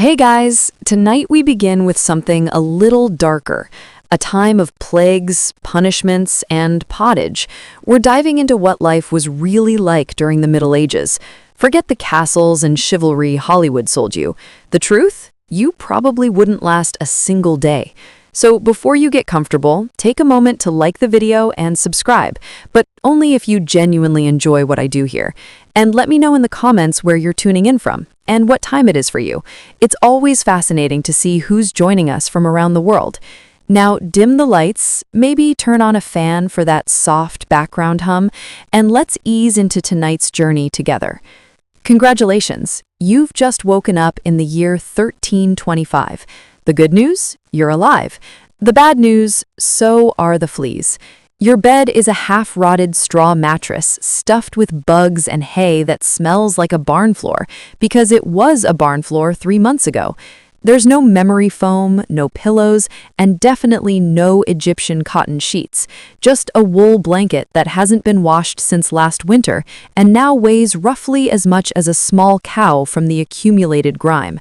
Hey guys, tonight we begin with something a little darker, a time of plagues, punishments, and pottage. We're diving into what life was really like during the Middle Ages. Forget the castles and chivalry Hollywood sold you. The truth? You probably wouldn't last a single day. So before you get comfortable, take a moment to like the video and subscribe, but only if you genuinely enjoy what I do here. And let me know in the comments where you're tuning in from and what time it is for you. It's always fascinating to see who's joining us from around the world. Now, dim the lights, maybe turn on a fan for that soft background hum, and let's ease into tonight's journey together. Congratulations, you've just woken up in the year 1325. The good news? You're alive. The bad news? So are the fleas. Your bed is a half-rotted straw mattress stuffed with bugs and hay that smells like a barn floor because it was a barn floor 3 months ago. There's no memory foam, no pillows, and definitely no Egyptian cotton sheets. Just a wool blanket that hasn't been washed since last winter and now weighs roughly as much as a small cow from the accumulated grime.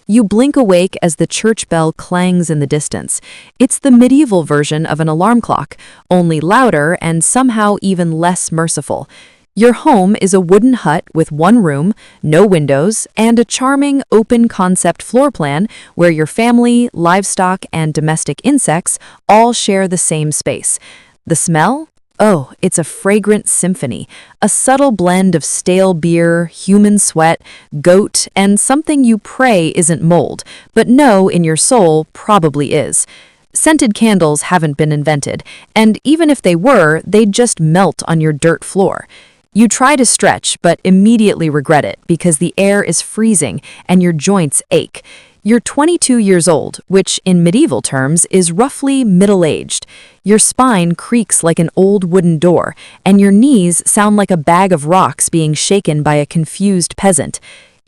You blink awake as the church bell clangs in the distance. It's the medieval version of an alarm clock, only louder and somehow even less merciful. Your home is a wooden hut with one room, no windows, and a charming open-concept floor plan where your family, livestock, and domestic insects all share the same space. The smell? Oh, it's a fragrant symphony, a subtle blend of stale beer, human sweat, goat, and something you pray isn't mold, but know in your soul probably is. Scented candles haven't been invented, and even if they were, they'd just melt on your dirt floor. You try to stretch, but immediately regret it because the air is freezing and your joints ache. You're 22 years old, which in medieval terms is roughly middle-aged. Your spine creaks like an old wooden door, and your knees sound like a bag of rocks being shaken by a confused peasant.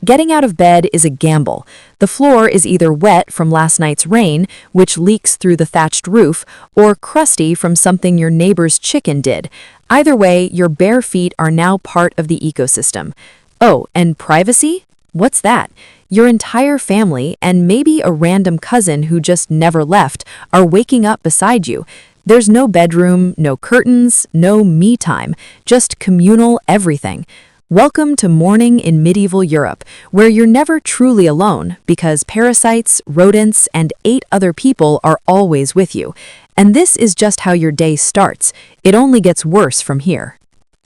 Getting out of bed is a gamble. The floor is either wet from last night's rain, which leaks through the thatched roof, or crusty from something your neighbor's chicken did. Either way, your bare feet are now part of the ecosystem. Oh, and privacy? What's that? Your entire family, and maybe a random cousin who just never left, are waking up beside you. There's no bedroom, no curtains, no me time, just communal everything. Welcome to morning in medieval Europe, where you're never truly alone because parasites, rodents, and 8 other people are always with you. And this is just how your day starts. It only gets worse from here.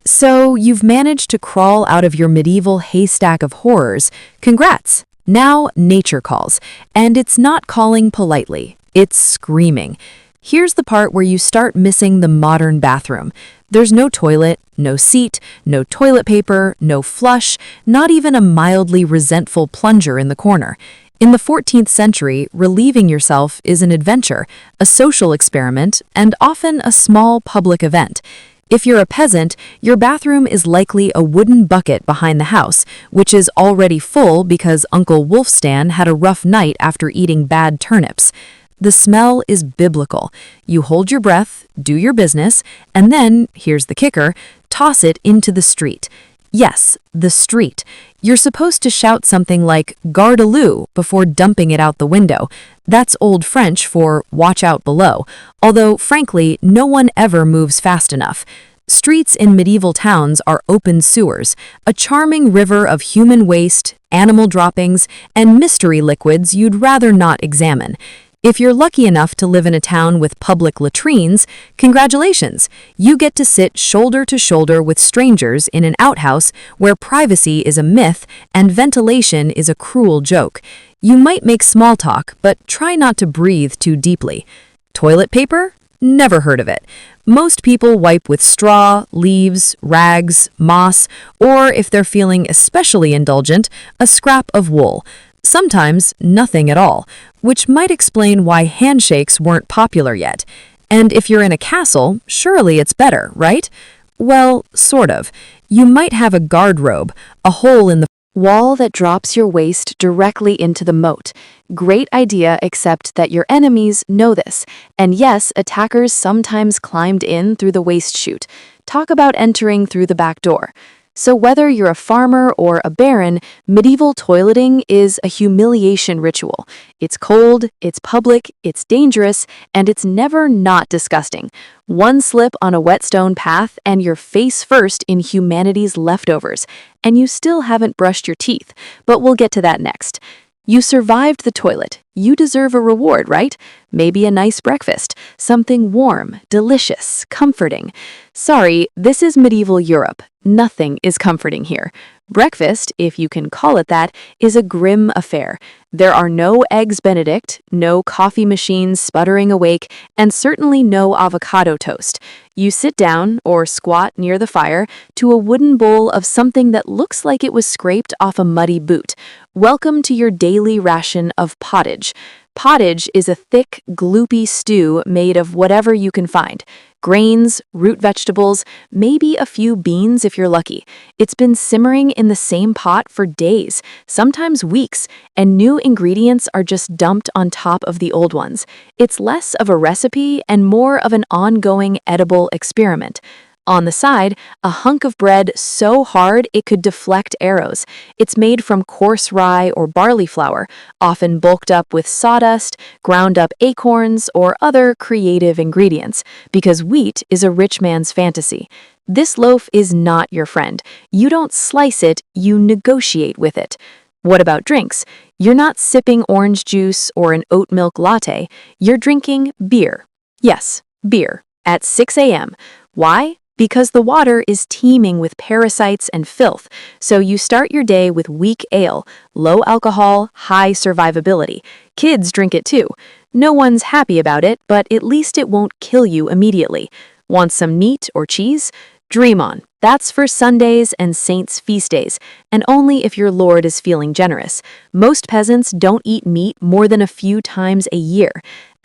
So you've managed to crawl out of your medieval haystack of horrors. Congrats! Now nature calls, and it's not calling politely, it's screaming. Here's the part where you start missing the modern bathroom. There's no toilet, no seat, no toilet paper, no flush, not even a mildly resentful plunger in the corner. In the 14th century, relieving yourself is an adventure, a social experiment, and often a small public event. If you're a peasant, your bathroom is likely a wooden bucket behind the house, which is already full because Uncle Wolfstan had a rough night after eating bad turnips. The smell is biblical. You hold your breath, do your business, and then, here's the kicker, toss it into the street. Yes, the street. You're supposed to shout something like "Garde-à-lou" before dumping it out the window. That's Old French for "watch out below," although, frankly, no one ever moves fast enough. Streets in medieval towns are open sewers, a charming river of human waste, animal droppings, and mystery liquids you'd rather not examine. If you're lucky enough to live in a town with public latrines, congratulations! You get to sit shoulder to shoulder with strangers in an outhouse where privacy is a myth and ventilation is a cruel joke. You might make small talk, but try not to breathe too deeply. Toilet paper? Never heard of it. Most people wipe with straw, leaves, rags, moss, or if they're feeling especially indulgent, a scrap of wool. Sometimes nothing at all, which might explain why handshakes weren't popular yet. And if you're in a castle, surely it's better, right? Well, sort of. You might have a guard-robe, a hole in the wall that drops your waist directly into the moat. Great idea, except that your enemies know this. And yes, attackers sometimes climbed in through the waist chute. Talk about entering through the back door. So whether you're a farmer or a baron, medieval toileting is a humiliation ritual. It's cold, it's public, it's dangerous, and it's never not disgusting. One slip on a whetstone path and you're face first in humanity's leftovers, and you still haven't brushed your teeth, but we'll get to that next. You survived the toilet. You deserve a reward, right? Maybe a nice breakfast, something warm, delicious, comforting. Sorry, this is medieval Europe. Nothing is comforting here. Breakfast, if you can call it that, is a grim affair. There are no eggs Benedict, no coffee machines sputtering awake, and certainly no avocado toast. You sit down, or squat near the fire, to a wooden bowl of something that looks like it was scraped off a muddy boot. Welcome to your daily ration of pottage. Pottage is a thick, gloopy stew made of whatever you can find. Grains, root vegetables, maybe a few beans if you're lucky. It's been simmering in the same pot for days, sometimes weeks, and new ingredients are just dumped on top of the old ones. It's less of a recipe and more of an ongoing edible experiment. On the side, a hunk of bread so hard it could deflect arrows. It's made from coarse rye or barley flour, often bulked up with sawdust, ground up acorns, or other creative ingredients, because wheat is a rich man's fantasy. This loaf is not your friend. You don't slice it, you negotiate with it. What about drinks? You're not sipping orange juice or an oat milk latte. You're drinking beer. Yes, beer. At 6 a.m. Why? Because the water is teeming with parasites and filth, so you start your day with weak ale, low alcohol, high survivability. Kids drink it too. No one's happy about it, but at least it won't kill you immediately. Want some meat or cheese? Dream on. That's for Sundays and saints' feast days, and only if your lord is feeling generous. Most peasants don't eat meat more than a few times a year.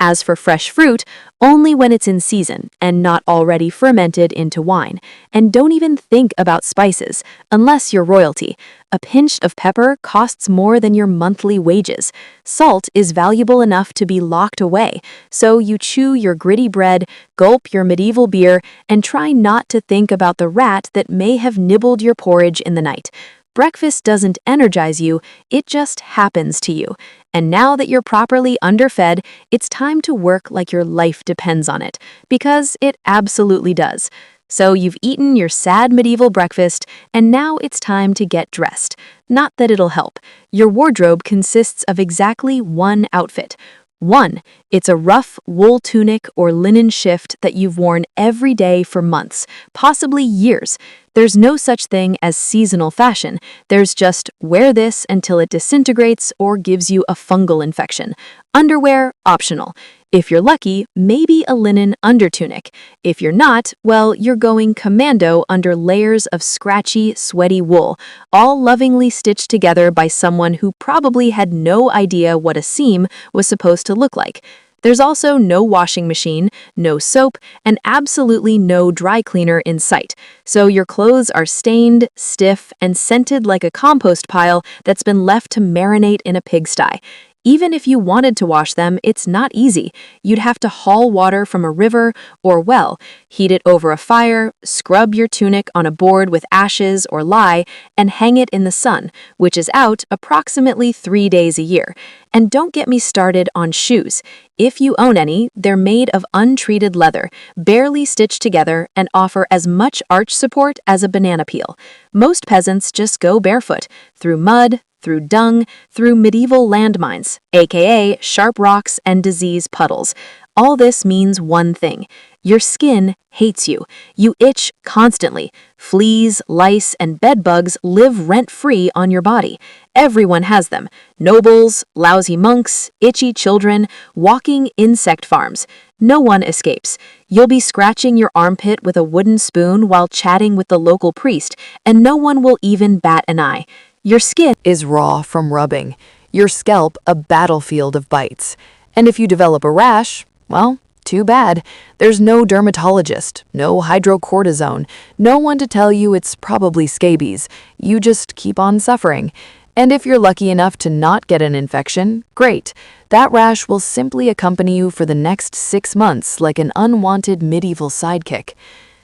As for fresh fruit, only when it's in season and not already fermented into wine. And don't even think about spices, unless you're royalty. A pinch of pepper costs more than your monthly wages. Salt is valuable enough to be locked away, so you chew your gritty bread, gulp your medieval beer, and try not to think about the rat that may have nibbled your porridge in the night. Breakfast doesn't energize you, it just happens to you. And now that you're properly underfed, it's time to work like your life depends on it, because it absolutely does. So you've eaten your sad medieval breakfast, and now it's time to get dressed. Not that it'll help. Your wardrobe consists of exactly one outfit. One, it's a rough wool tunic or linen shift that you've worn every day for months, possibly years. There's no such thing as seasonal fashion. There's just wear this until it disintegrates or gives you a fungal infection. Underwear, optional. If you're lucky, maybe a linen undertunic. If you're not, well, you're going commando under layers of scratchy, sweaty wool, all lovingly stitched together by someone who probably had no idea what a seam was supposed to look like. There's also no washing machine, no soap, and absolutely no dry cleaner in sight. So your clothes are stained, stiff, and scented like a compost pile that's been left to marinate in a pigsty. Even if you wanted to wash them, it's not easy. You'd have to haul water from a river or well, heat it over a fire, scrub your tunic on a board with ashes or lye, and hang it in the sun, which is out approximately 3 days a year. And don't get me started on shoes. If you own any, they're made of untreated leather, barely stitched together, and offer as much arch support as a banana peel. Most peasants just go barefoot, through mud, through dung, through medieval landmines, aka sharp rocks and disease puddles. All this means one thing. Your skin hates you. You itch constantly. Fleas, lice, and bedbugs live rent-free on your body. Everyone has them. Nobles, lousy monks, itchy children, walking insect farms. No one escapes. You'll be scratching your armpit with a wooden spoon while chatting with the local priest, and no one will even bat an eye. Your skin is raw from rubbing. Your scalp a battlefield of bites. And if you develop a rash, well, too bad. There's no dermatologist, no hydrocortisone, no one to tell you it's probably scabies. You just keep on suffering. And if you're lucky enough to not get an infection, great. That rash will simply accompany you for the next 6 months like an unwanted medieval sidekick.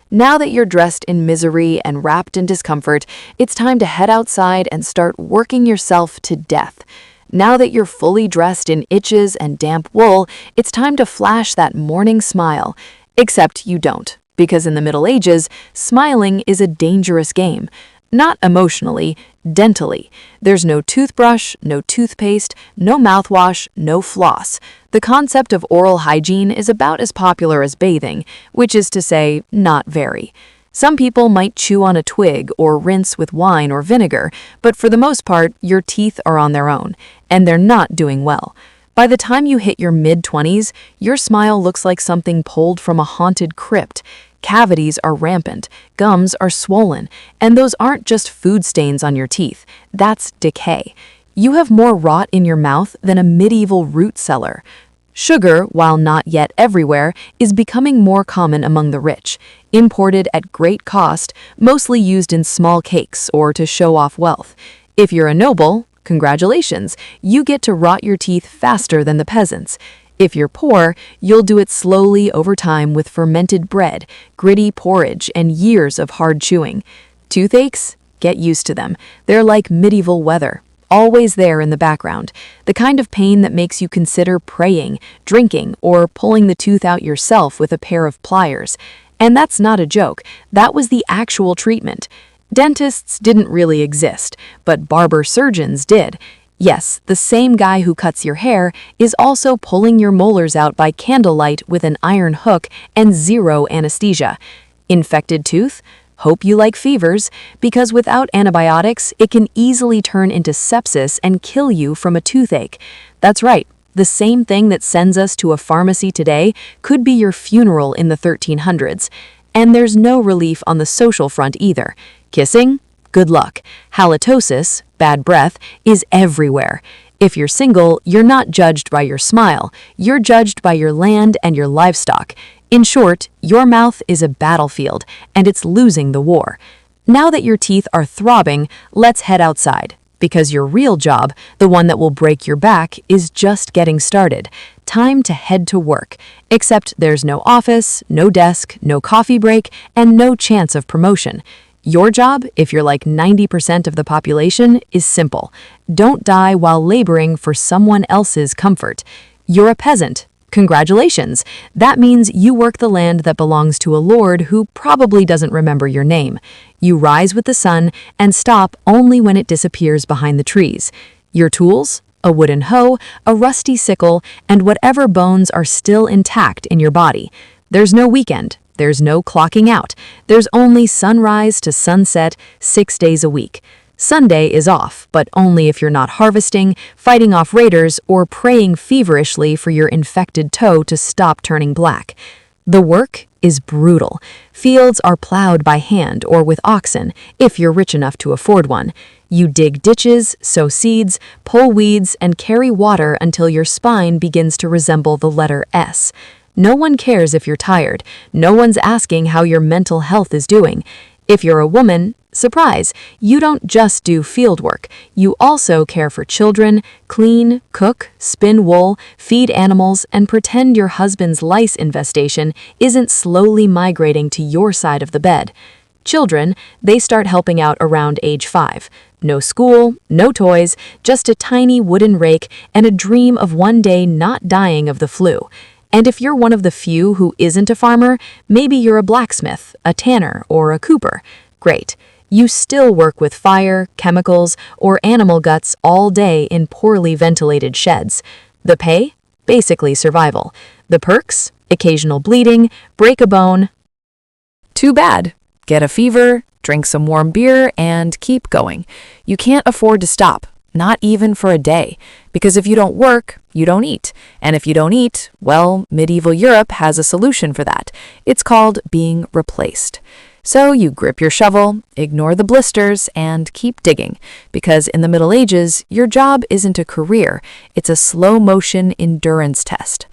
Now that you're dressed in misery and wrapped in discomfort, it's time to head outside and start working yourself to death. Now that you're fully dressed in itches and damp wool, it's time to flash that morning smile. Except you don't, because in the Middle Ages, smiling is a dangerous game. Not emotionally, dentally. There's no toothbrush, no toothpaste, no mouthwash, no floss. The concept of oral hygiene is about as popular as bathing, which is to say, not very. Some people might chew on a twig or rinse with wine or vinegar, but for the most part, your teeth are on their own, and they're not doing well. By the time you hit your mid-20s, your smile looks like something pulled from a haunted crypt. Cavities are rampant, gums are swollen, and those aren't just food stains on your teeth. That's decay. You have more rot in your mouth than a medieval root cellar. Sugar, while not yet everywhere, is becoming more common among the rich. Imported at great cost, mostly used in small cakes or to show off wealth. If you're a noble, congratulations, you get to rot your teeth faster than the peasants. If you're poor, you'll do it slowly over time with fermented bread, gritty porridge, and years of hard chewing. Toothaches? Get used to them. They're like medieval weather, always there in the background, the kind of pain that makes you consider praying, drinking, or pulling the tooth out yourself with a pair of pliers. And that's not a joke, that was the actual treatment. Dentists didn't really exist, but barber surgeons did. Yes, the same guy who cuts your hair is also pulling your molars out by candlelight with an iron hook and zero anesthesia. Infected tooth? Hope you like fevers, because without antibiotics, it can easily turn into sepsis and kill you from a toothache. That's right, the same thing that sends us to a pharmacy today could be your funeral in the 1300s. And there's no relief on the social front either. Kissing? Good luck. Halitosis, bad breath, is everywhere. If you're single, you're not judged by your smile, you're judged by your land and your livestock. In short, your mouth is a battlefield, and it's losing the war. Now that your teeth are throbbing, let's head outside, because your real job, the one that will break your back, is just getting started. Time to head to work. Except there's no office, no desk, no coffee break, and no chance of promotion. Your job, if you're like 90% of the population, is simple. Don't die while laboring for someone else's comfort. You're a peasant. Congratulations! That means you work the land that belongs to a lord who probably doesn't remember your name. You rise with the sun and stop only when it disappears behind the trees. Your tools? A wooden hoe, a rusty sickle, and whatever bones are still intact in your body. There's no weekend. There's no clocking out. There's only sunrise to sunset, 6 days a week. Sunday is off, but only if you're not harvesting, fighting off raiders, or praying feverishly for your infected toe to stop turning black. The work is brutal. Fields are plowed by hand or with oxen, if you're rich enough to afford one. You dig ditches, sow seeds, pull weeds, and carry water until your spine begins to resemble the letter S. No one cares if you're tired. No one's asking how your mental health is doing. If you're a woman, surprise, you don't just do field work. You also care for children, clean, cook, spin wool, feed animals, and pretend your husband's lice infestation isn't slowly migrating to your side of the bed. Children, they start helping out around age 5. No school, no toys, just a tiny wooden rake and a dream of one day not dying of the flu. And if you're one of the few who isn't a farmer, maybe you're a blacksmith, a tanner, or a cooper. Great. You still work with fire, chemicals, or animal guts all day in poorly ventilated sheds. The pay? Basically survival. The perks? Occasional bleeding, break a bone. Too bad. Get a fever, drink some warm beer, and keep going. You can't afford to stop. Not even for a day, because if you don't work, you don't eat. And if you don't eat, well, medieval Europe has a solution for that. It's called being replaced. So you grip your shovel, ignore the blisters, and keep digging, because in the Middle Ages, your job isn't a career, it's a slow-motion endurance test.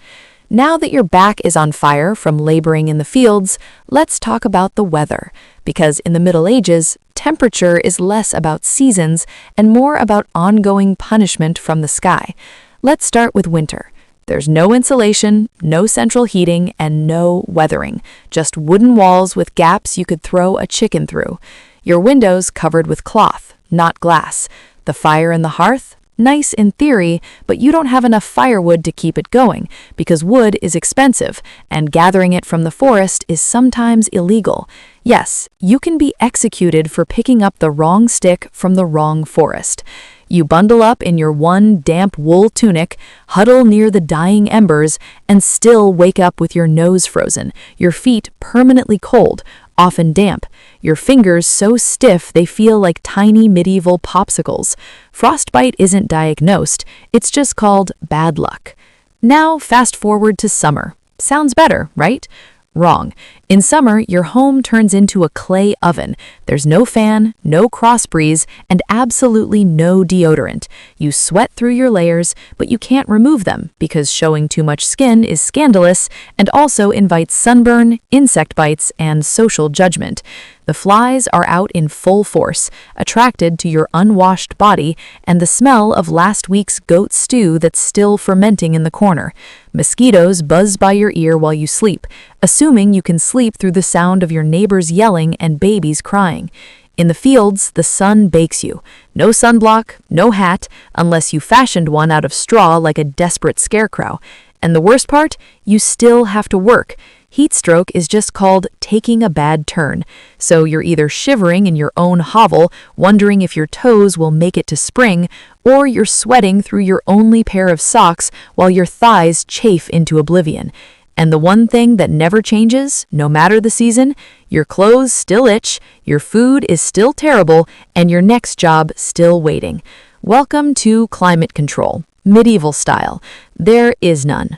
Now that your back is on fire from laboring in the fields, let's talk about the weather, because in the Middle Ages, temperature is less about seasons and more about ongoing punishment from the sky. Let's start with winter. There's no insulation, no central heating, and no weathering. Just wooden walls with gaps you could throw a chicken through. Your windows covered with cloth, not glass. The fire in the hearth? Nice in theory, but you don't have enough firewood to keep it going because wood is expensive and gathering it from the forest is sometimes illegal. Yes, you can be executed for picking up the wrong stick from the wrong forest. You bundle up in your one damp wool tunic, huddle near the dying embers, and still wake up with your nose frozen, your feet permanently cold, often damp, your fingers so stiff they feel like tiny medieval popsicles. Frostbite isn't diagnosed, it's just called bad luck. Now fast forward to summer. Sounds better, right? Wrong. In summer, your home turns into a clay oven. There's no fan, no cross breeze, and absolutely no deodorant. You sweat through your layers, but you can't remove them because showing too much skin is scandalous and also invites sunburn, insect bites, and social judgment. The flies are out in full force, attracted to your unwashed body and the smell of last week's goat stew that's still fermenting in the corner. Mosquitoes buzz by your ear while you sleep, assuming you can sleep through the sound of your neighbors yelling and babies crying. In the fields, the sun bakes you. No sunblock, no hat, unless you fashioned one out of straw like a desperate scarecrow. And the worst part, you still have to work. Heat stroke is just called taking a bad turn. So you're either shivering in your own hovel, wondering if your toes will make it to spring, or you're sweating through your only pair of socks while your thighs chafe into oblivion. And the one thing that never changes, no matter the season, your clothes still itch, your food is still terrible, and your next job still waiting. Welcome to climate control, medieval style. There is none.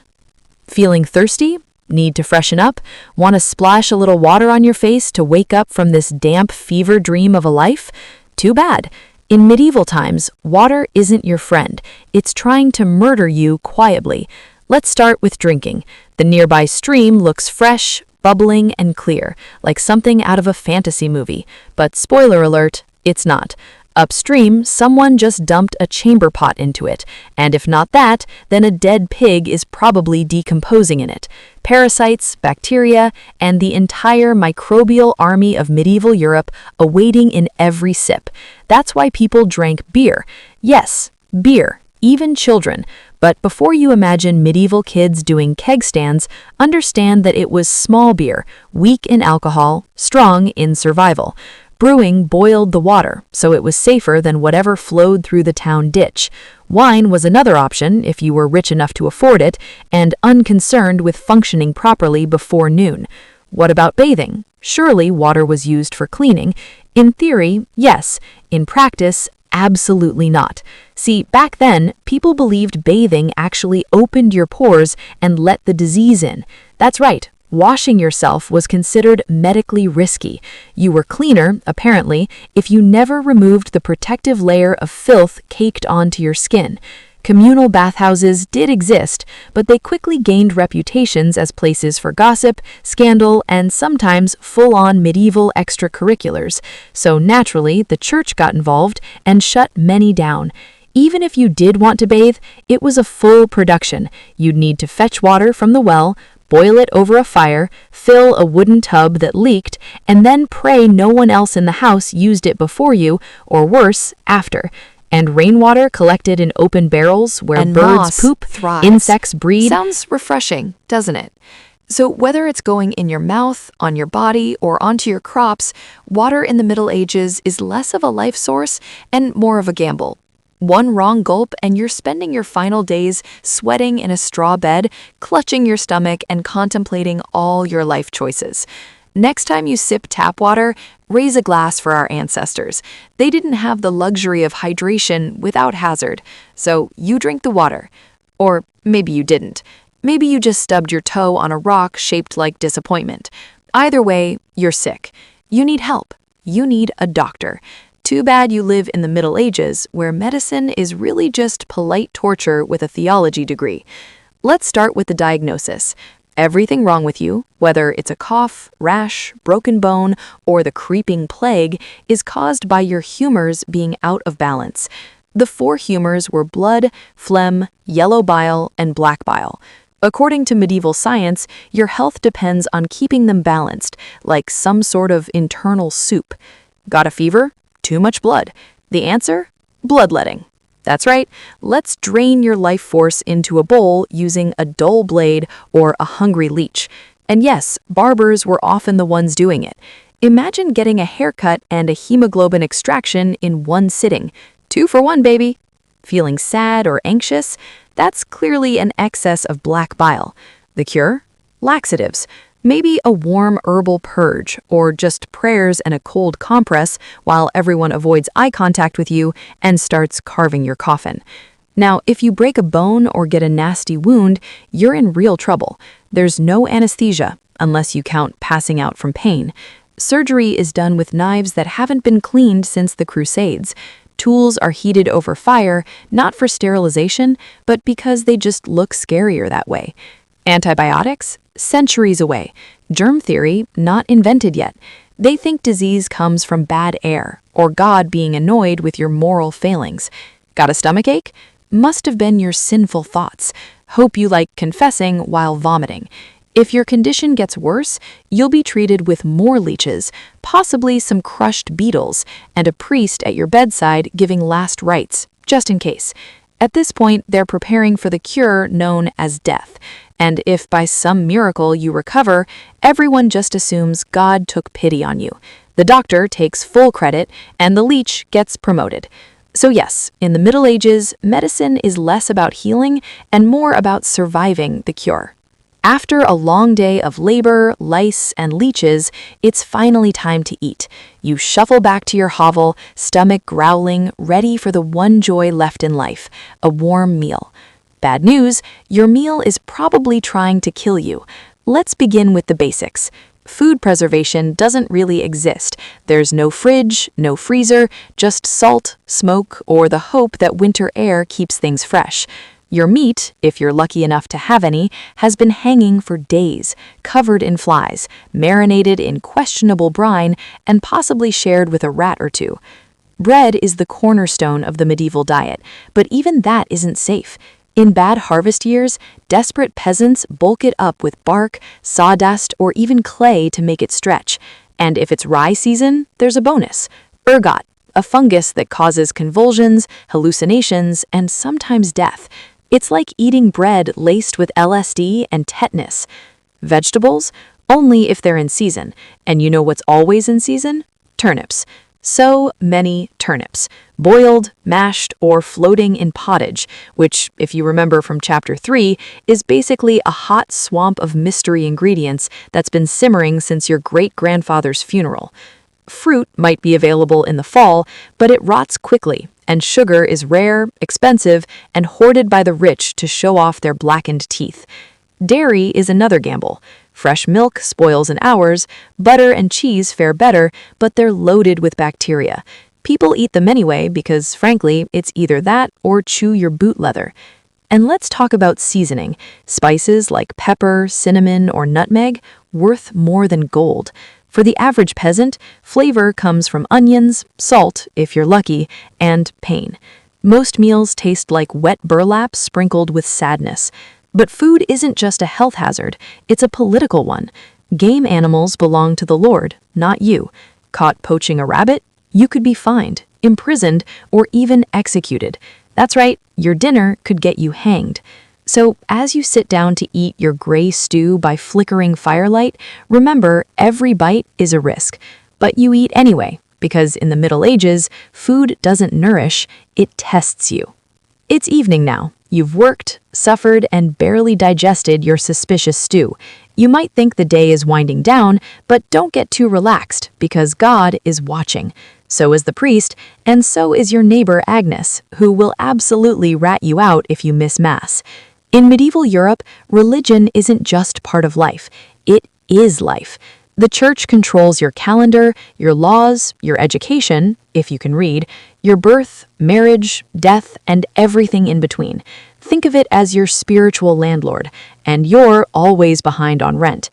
Feeling thirsty? Need to freshen up? Want to splash a little water on your face to wake up from this damp fever dream of a life? Too bad. In medieval times, water isn't your friend. It's trying to murder you quietly. Let's start with drinking. The nearby stream looks fresh, bubbling, and clear, like something out of a fantasy movie. But spoiler alert, it's not. Upstream, someone just dumped a chamber pot into it, and if not that, then a dead pig is probably decomposing in it. Parasites, bacteria, and the entire microbial army of medieval Europe awaiting in every sip. That's why people drank beer. Yes, beer, even children. But before you imagine medieval kids doing keg stands, understand that it was small beer, weak in alcohol, strong in survival. Brewing boiled the water, so it was safer than whatever flowed through the town ditch. Wine was another option if you were rich enough to afford it, and unconcerned with functioning properly before noon. What about bathing? Surely water was used for cleaning. In theory, yes. In practice, absolutely not. See, back then, people believed bathing actually opened your pores and let the disease in. That's right. Washing yourself was considered medically risky. You were cleaner, apparently, if you never removed the protective layer of filth caked onto your skin. Communal bathhouses did exist, but they quickly gained reputations as places for gossip, scandal, and sometimes full-on medieval extracurriculars. So naturally, the church got involved and shut many down. Even if you did want to bathe, it was a full production. You'd need to fetch water from the well, boil it over a fire, fill a wooden tub that leaked, and then pray no one else in the house used it before you, or worse, after. And rainwater collected in open barrels where and birds poop, thrives. insects breed. Sounds refreshing, doesn't it? So whether it's going in your mouth, on your body, or onto your crops, water in the Middle Ages is less of a life source and more of a gamble. One wrong gulp and you're spending your final days sweating in a straw bed, clutching your stomach and contemplating all your life choices. Next time you sip tap water, raise a glass for our ancestors. They didn't have the luxury of hydration without hazard, so you drink the water. Or maybe you didn't. Maybe you just stubbed your toe on a rock shaped like disappointment. Either way, you're sick. You need help. You need a doctor. Too bad you live in the Middle Ages, where medicine is really just polite torture with a theology degree. Let's start with the diagnosis. Everything wrong with you, whether it's a cough, rash, broken bone, or the creeping plague, is caused by your humors being out of balance. The four humors were blood, phlegm, yellow bile, and black bile. According to medieval science, your health depends on keeping them balanced, like some sort of internal soup. Got a fever? Too much blood. The answer? Bloodletting. That's right, let's drain your life force into a bowl using a dull blade or a hungry leech. And yes, barbers were often the ones doing it. Imagine getting a haircut and a hemoglobin extraction in one sitting. 2 for 1, baby. Feeling sad or anxious? That's clearly an excess of black bile. The cure? Laxatives. Maybe a warm herbal purge, or just prayers and a cold compress while everyone avoids eye contact with you and starts carving your coffin. Now, if you break a bone or get a nasty wound, you're in real trouble. There's no anesthesia, unless you count passing out from pain. Surgery is done with knives that haven't been cleaned since the Crusades. Tools are heated over fire, not for sterilization, but because they just look scarier that way. Antibiotics? Centuries away. Germ theory? Not invented yet. They think disease comes from bad air, or God being annoyed with your moral failings. Got a stomachache? Must have been your sinful thoughts. Hope you like confessing while vomiting. If your condition gets worse, you'll be treated with more leeches, possibly some crushed beetles, and a priest at your bedside giving last rites, just in case. At this point, they're preparing for the cure known as death. And if by some miracle you recover, everyone just assumes God took pity on you. The doctor takes full credit, and the leech gets promoted. So yes, in the Middle Ages, medicine is less about healing and more about surviving the cure. After a long day of labor, lice, and leeches, it's finally time to eat. You shuffle back to your hovel, stomach growling, ready for the one joy left in life, a warm meal. Bad news, your meal is probably trying to kill you. Let's begin with the basics. Food preservation doesn't really exist. There's no fridge, no freezer, just salt, smoke, or the hope that winter air keeps things fresh. Your meat, if you're lucky enough to have any, has been hanging for days, covered in flies, marinated in questionable brine, and possibly shared with a rat or two. Bread is the cornerstone of the medieval diet, but even that isn't safe. In bad harvest years, desperate peasants bulk it up with bark, sawdust, or even clay to make it stretch. And if it's rye season, there's a bonus: ergot, a fungus that causes convulsions, hallucinations, and sometimes death. It's like eating bread laced with LSD and tetanus. Vegetables? Only if they're in season. And you know what's always in season? Turnips. So many turnips, boiled, mashed, or floating in pottage, which, if you remember from Chapter 3, is basically a hot swamp of mystery ingredients that's been simmering since your great-grandfather's funeral. Fruit might be available in the fall, but it rots quickly, and sugar is rare, expensive, and hoarded by the rich to show off their blackened teeth. Dairy is another gamble. Fresh milk spoils in hours, butter and cheese fare better, but they're loaded with bacteria. People eat them anyway because, frankly, it's either that or chew your boot leather. And let's talk about seasoning. Spices like pepper, cinnamon, or nutmeg, worth more than gold. For the average peasant, flavor comes from onions, salt, if you're lucky, and pain. Most meals taste like wet burlap sprinkled with sadness. But food isn't just a health hazard, it's a political one. Game animals belong to the Lord, not you. Caught poaching a rabbit? You could be fined, imprisoned, or even executed. That's right, your dinner could get you hanged. So, as you sit down to eat your gray stew by flickering firelight, remember every bite is a risk. But you eat anyway, because in the Middle Ages, food doesn't nourish, it tests you. It's evening now. You've worked, suffered, and barely digested your suspicious stew. You might think the day is winding down, but don't get too relaxed, because God is watching. So is the priest, and so is your neighbor Agnes, who will absolutely rat you out if you miss Mass. In medieval Europe, religion isn't just part of life, it is life. The church controls your calendar, your laws, your education, if you can read, your birth, marriage, death, and everything in between. Think of it as your spiritual landlord, and you're always behind on rent.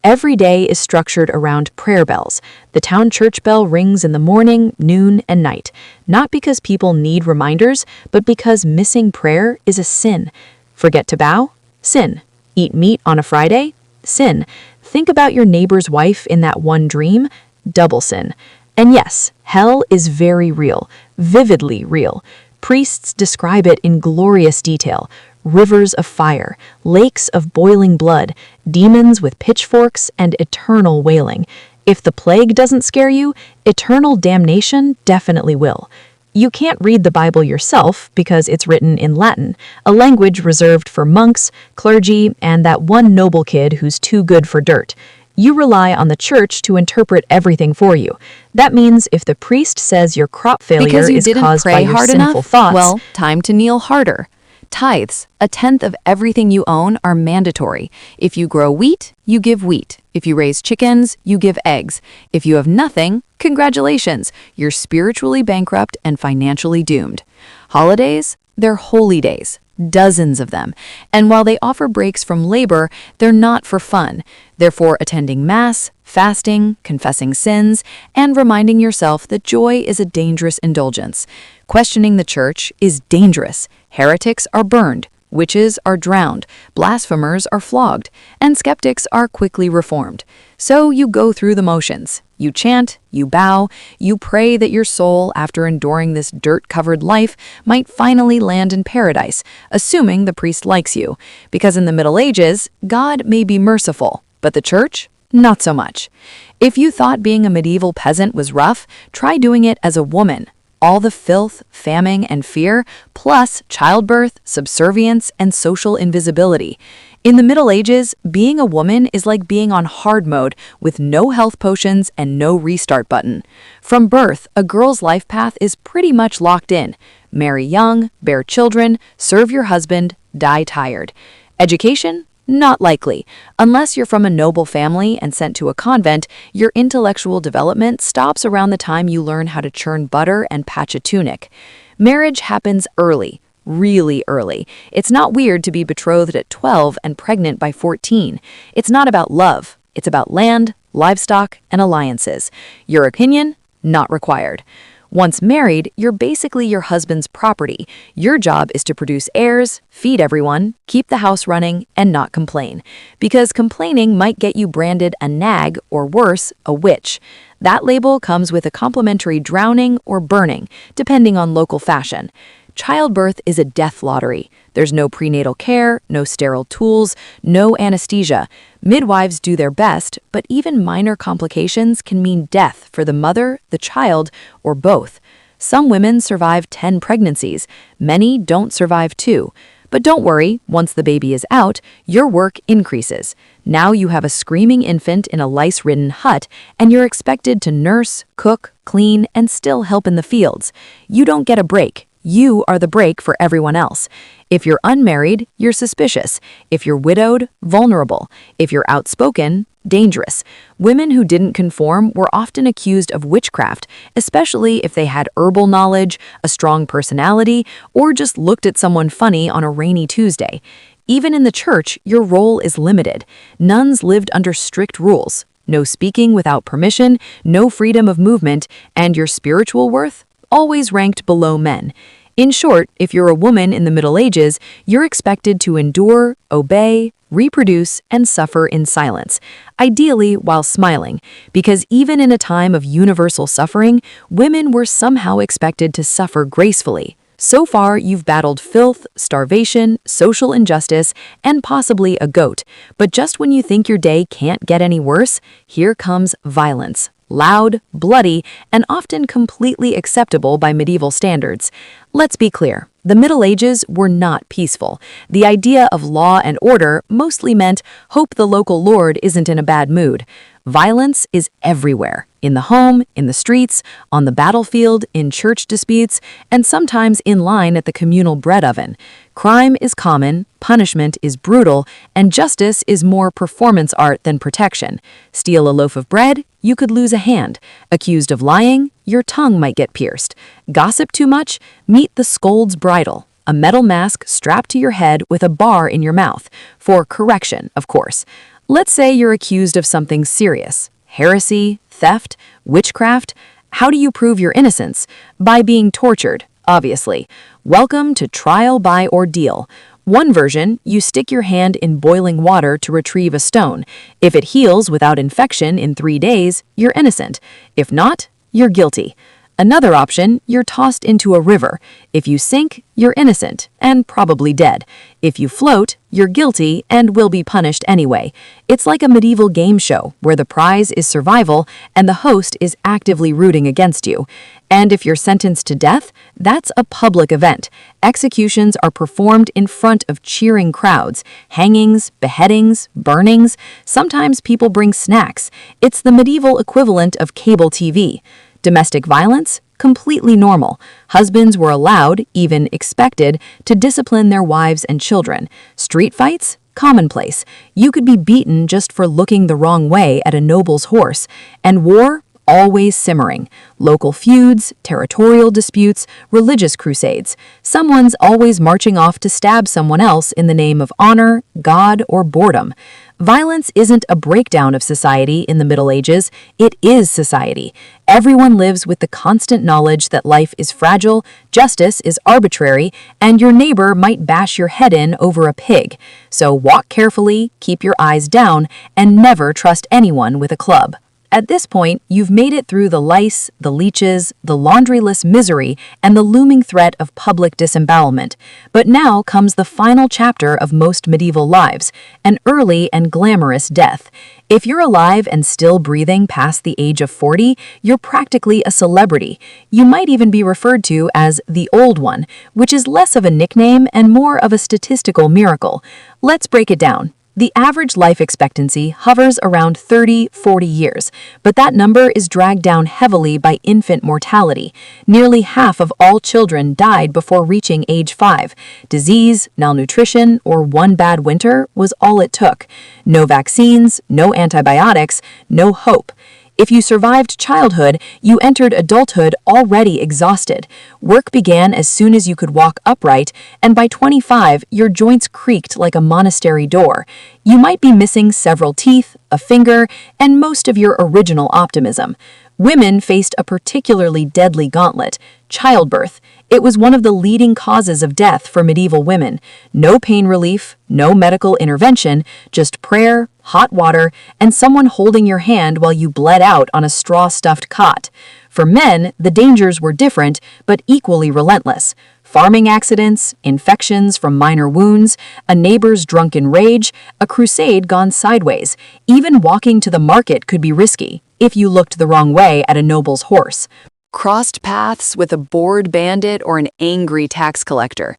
Every day is structured around prayer bells. The town church bell rings in the morning, noon, and night, not because people need reminders, but because missing prayer is a sin. Forget to bow? Sin. Eat meat on a Friday? Sin. Think about your neighbor's wife in that one dream? Double sin. And yes, hell is very real, vividly real. Priests describe it in glorious detail. Rivers of fire, lakes of boiling blood, demons with pitchforks, and eternal wailing. If the plague doesn't scare you, eternal damnation definitely will. You can't read the Bible yourself because it's written in Latin, a language reserved for monks, clergy, and that one noble kid who's too good for dirt. You rely on the church to interpret everything for you. That means if the priest says your crop failure is caused by your sinful thoughts, well, time to kneel harder. Tithes, a tenth of everything you own, are mandatory. If you grow wheat, you give wheat. If you raise chickens, you give eggs. If you have nothing, congratulations, you're spiritually bankrupt and financially doomed. Holidays, they're holy days, dozens of them. And while they offer breaks from labor, they're not for fun. They're for attending Mass, fasting, confessing sins, and reminding yourself that joy is a dangerous indulgence. Questioning the church is dangerous. Heretics are burned, witches are drowned, blasphemers are flogged, and skeptics are quickly reformed. So you go through the motions. You chant, you bow, you pray that your soul, after enduring this dirt-covered life, might finally land in paradise, assuming the priest likes you. Because in the Middle Ages, God may be merciful, but the church? Not so much. If you thought being a medieval peasant was rough, try doing it as a woman. All the filth, famine, and fear, plus childbirth, subservience, and social invisibility. In the Middle Ages, being a woman is like being on hard mode with no health potions and no restart button. From birth, a girl's life path is pretty much locked in. Marry young, bear children, serve your husband, die tired. Education? Not likely. Unless you're from a noble family and sent to a convent, your intellectual development stops around the time you learn how to churn butter and patch a tunic. Marriage happens early, really early. It's not weird to be betrothed at 12 and pregnant by 14. It's not about love. It's about land, livestock, and alliances. Your opinion? Not required. Once married, you're basically your husband's property. Your job is to produce heirs, feed everyone, keep the house running, and not complain. Because complaining might get you branded a nag, or worse, a witch. That label comes with a complimentary drowning or burning, depending on local fashion. Childbirth is a death lottery. There's no prenatal care, no sterile tools, no anesthesia. Midwives do their best, but even minor complications can mean death for the mother, the child, or both. Some women survive 10 pregnancies. Many don't survive 2. But don't worry, once the baby is out, your work increases. Now you have a screaming infant in a lice-ridden hut, and you're expected to nurse, cook, clean, and still help in the fields. You don't get a break. You are the break for everyone else. If you're unmarried, you're suspicious. If you're widowed, vulnerable. If you're outspoken, dangerous. Women who didn't conform were often accused of witchcraft, especially if they had herbal knowledge, a strong personality, or just looked at someone funny on a rainy Tuesday. Even in the church, your role is limited. Nuns lived under strict rules. No speaking without permission, no freedom of movement, and your spiritual worth always ranked below men. In short, if you're a woman in the Middle Ages, you're expected to endure, obey, reproduce, and suffer in silence, ideally while smiling, because even in a time of universal suffering, women were somehow expected to suffer gracefully. So far, you've battled filth, starvation, social injustice, and possibly a goat. But just when you think your day can't get any worse, here comes violence. Loud, bloody, and often completely acceptable by medieval standards. Let's be clear, the Middle Ages were not peaceful. The idea of law and order mostly meant hope the local lord isn't in a bad mood. Violence is everywhere, in the home, in the streets, on the battlefield, in church disputes, and sometimes in line at the communal bread oven. Crime is common, punishment is brutal, and justice is more performance art than protection. Steal a loaf of bread, you could lose a hand. Accused of lying, your tongue might get pierced. Gossip too much? Meet the scold's bridle, a metal mask strapped to your head with a bar in your mouth, for correction, of course. Let's say you're accused of something serious: heresy, theft, witchcraft. How do you prove your innocence? By being tortured, obviously. Welcome to trial by ordeal. One version, you stick your hand in boiling water to retrieve a stone. If it heals without infection in 3 days, you're innocent. If not, you're guilty. Another option, you're tossed into a river. If you sink, you're innocent and probably dead. If you float, you're guilty and will be punished anyway. It's like a medieval game show where the prize is survival and the host is actively rooting against you. And if you're sentenced to death, that's a public event. Executions are performed in front of cheering crowds. Hangings, beheadings, burnings. Sometimes people bring snacks. It's the medieval equivalent of cable TV. Domestic violence? Completely normal. Husbands were allowed, even expected, to discipline their wives and children. Street fights? Commonplace. You could be beaten just for looking the wrong way at a noble's horse. And war? Always simmering. Local feuds, territorial disputes, religious crusades. Someone's always marching off to stab someone else in the name of honor, God, or boredom. Violence isn't a breakdown of society in the Middle Ages, it is society. Everyone lives with the constant knowledge that life is fragile, justice is arbitrary, and your neighbor might bash your head in over a pig. So walk carefully, keep your eyes down, and never trust anyone with a club. At this point, you've made it through the lice, the leeches, the laundryless misery, and the looming threat of public disembowelment. But now comes the final chapter of most medieval lives, an early and glamorous death. If you're alive and still breathing past the age of 40, you're practically a celebrity. You might even be referred to as the Old One, which is less of a nickname and more of a statistical miracle. Let's break it down. The average life expectancy hovers around 30-40 years, but that number is dragged down heavily by infant mortality. Nearly half of all children died before reaching age 5. Disease, malnutrition, or one bad winter was all it took. No vaccines, no antibiotics, no hope. If you survived childhood, you entered adulthood already exhausted. Work began as soon as you could walk upright, and by 25, your joints creaked like a monastery door. You might be missing several teeth, a finger, and most of your original optimism. Women faced a particularly deadly gauntlet: childbirth. It was one of the leading causes of death for medieval women. No pain relief, no medical intervention, just prayer, hot water, and someone holding your hand while you bled out on a straw-stuffed cot. For men, the dangers were different, but equally relentless. Farming accidents, infections from minor wounds, a neighbor's drunken rage, a crusade gone sideways. Even walking to the market could be risky if you looked the wrong way at a noble's horse. Crossed paths with a bored bandit or an angry tax collector.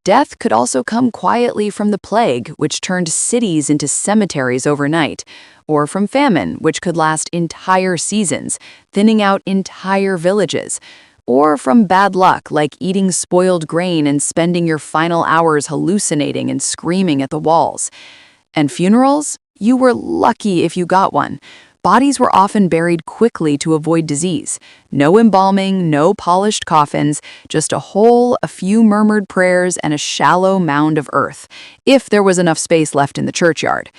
Death could also come quietly from the plague, which turned cities into cemeteries overnight, or from famine, which could last entire seasons, thinning out entire villages, or from bad luck, like eating spoiled grain and spending your final hours hallucinating and screaming at the walls. And funerals? You were lucky if you got one. Bodies were often buried quickly to avoid disease. No embalming, no polished coffins, just a hole, a few murmured prayers, and a shallow mound of earth, if there was enough space left in the churchyard.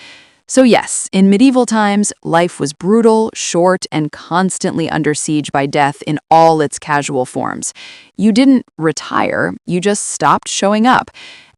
So yes, in medieval times, life was brutal, short, and constantly under siege by death in all its casual forms. You didn't retire, you just stopped showing up.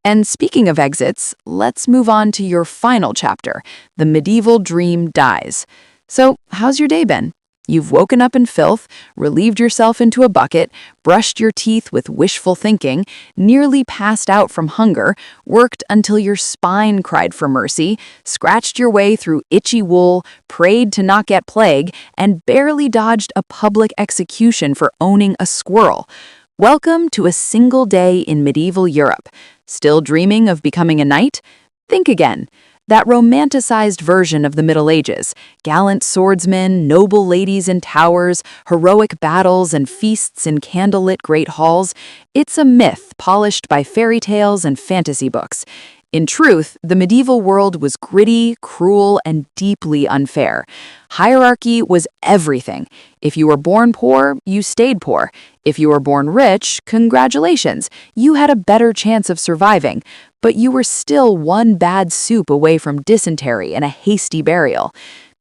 And speaking of exits, let's move on to your final chapter. The medieval dream dies. So, how's your day been? You've woken up in filth, relieved yourself into a bucket, brushed your teeth with wishful thinking, nearly passed out from hunger, worked until your spine cried for mercy, scratched your way through itchy wool, prayed to not get plague, and barely dodged a public execution for owning a squirrel. Welcome to a single day in medieval Europe. Still dreaming of becoming a knight? Think again. That romanticized version of the Middle Ages, gallant swordsmen, noble ladies in towers, heroic battles, and feasts in candlelit great halls, it's a myth polished by fairy tales and fantasy books. In truth, the medieval world was gritty, cruel, and deeply unfair. Hierarchy was everything. If you were born poor, you stayed poor. If you were born rich, congratulations, you had a better chance of surviving. But you were still one bad soup away from dysentery and a hasty burial.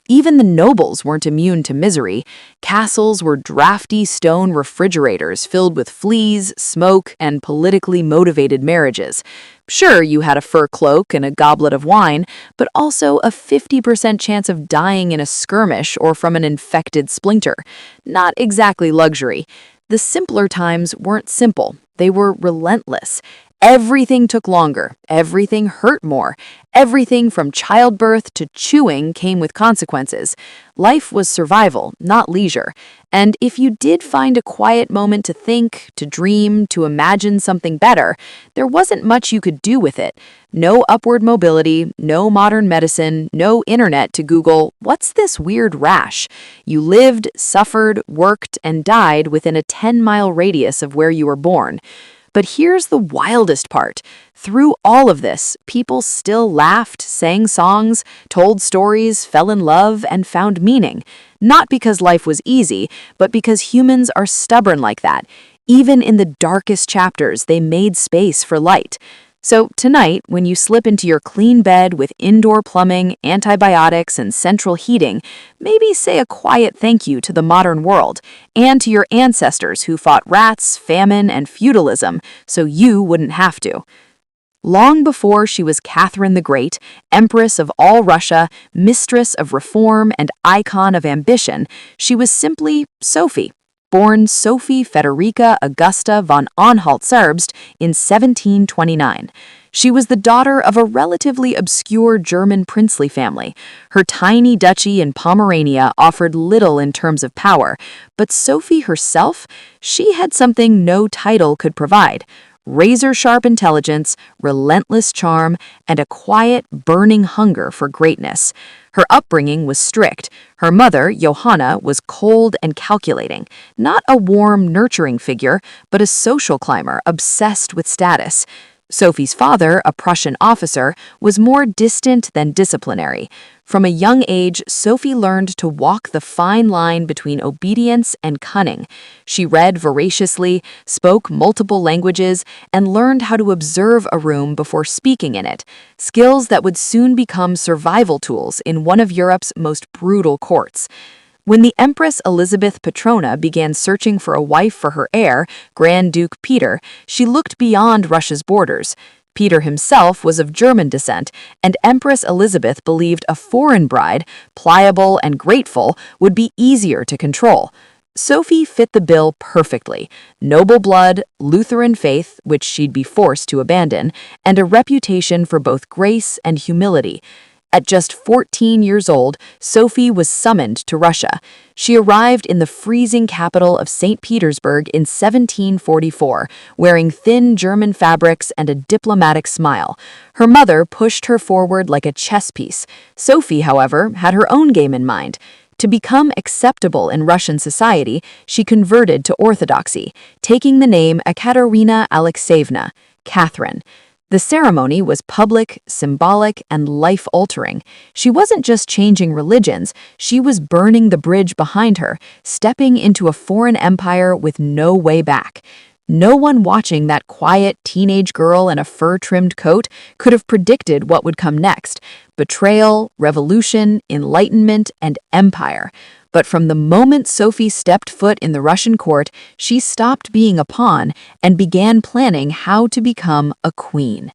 Even the nobles weren't immune to misery. Castles were drafty stone refrigerators filled with fleas, smoke, and politically motivated marriages. Sure, you had a fur cloak and a goblet of wine, but also a 50% chance of dying in a skirmish or from an infected splinter. Not exactly luxury. The simpler times weren't simple. They were relentless. Everything took longer. Everything hurt more. Everything from childbirth to chewing came with consequences. Life was survival, not leisure. And if you did find a quiet moment to think, to dream, to imagine something better, there wasn't much you could do with it. No upward mobility, no modern medicine, no internet to Google, "What's this weird rash?" You lived, suffered, worked, and died within a 10-mile radius of where you were born. But here's the wildest part. Through all of this, people still laughed, sang songs, told stories, fell in love, and found meaning. Not because life was easy, but because humans are stubborn like that. Even in the darkest chapters, they made space for light. So tonight, when you slip into your clean bed with indoor plumbing, antibiotics, and central heating, maybe say a quiet thank you to the modern world and to your ancestors who fought rats, famine, and feudalism so you wouldn't have to. Long before she was Catherine the Great, Empress of all Russia, mistress of reform, and icon of ambition, she was simply Sophie. Born Sophie Federica Augusta von Anhalt-Zerbst in 1729. She was the daughter of a relatively obscure German princely family. Her tiny duchy in Pomerania offered little in terms of power, but Sophie herself, she had something no title could provide: razor-sharp intelligence, relentless charm, and a quiet, burning hunger for greatness. Her upbringing was strict. Her mother, Johanna, was cold and calculating, not a warm, nurturing figure, but a social climber obsessed with status. Sophie's father, a Prussian officer, was more distant than disciplinary. From a young age, Sophie learned to walk the fine line between obedience and cunning. She read voraciously, spoke multiple languages, and learned how to observe a room before speaking in it, skills that would soon become survival tools in one of Europe's most brutal courts. When the Empress Elizabeth Petrona began searching for a wife for her heir, Grand Duke Peter, she looked beyond Russia's borders. Peter himself was of German descent, and Empress Elizabeth believed a foreign bride, pliable and grateful, would be easier to control. Sophie fit the bill perfectly: noble blood, Lutheran faith, which she'd be forced to abandon, and a reputation for both grace and humility. At just 14 years old, Sophie was summoned to Russia. She arrived in the freezing capital of St. Petersburg in 1744, wearing thin German fabrics and a diplomatic smile. Her mother pushed her forward like a chess piece. Sophie, however, had her own game in mind. To become acceptable in Russian society, she converted to Orthodoxy, taking the name Ekaterina Alexeyevna, Catherine. The ceremony was public, symbolic, and life-altering. She wasn't just changing religions, she was burning the bridge behind her, stepping into a foreign empire with no way back. No one watching that quiet teenage girl in a fur-trimmed coat could have predicted what would come next: betrayal, revolution, enlightenment, and empire. But from the moment Sophie stepped foot in the Russian court, she stopped being a pawn and began planning how to become a queen.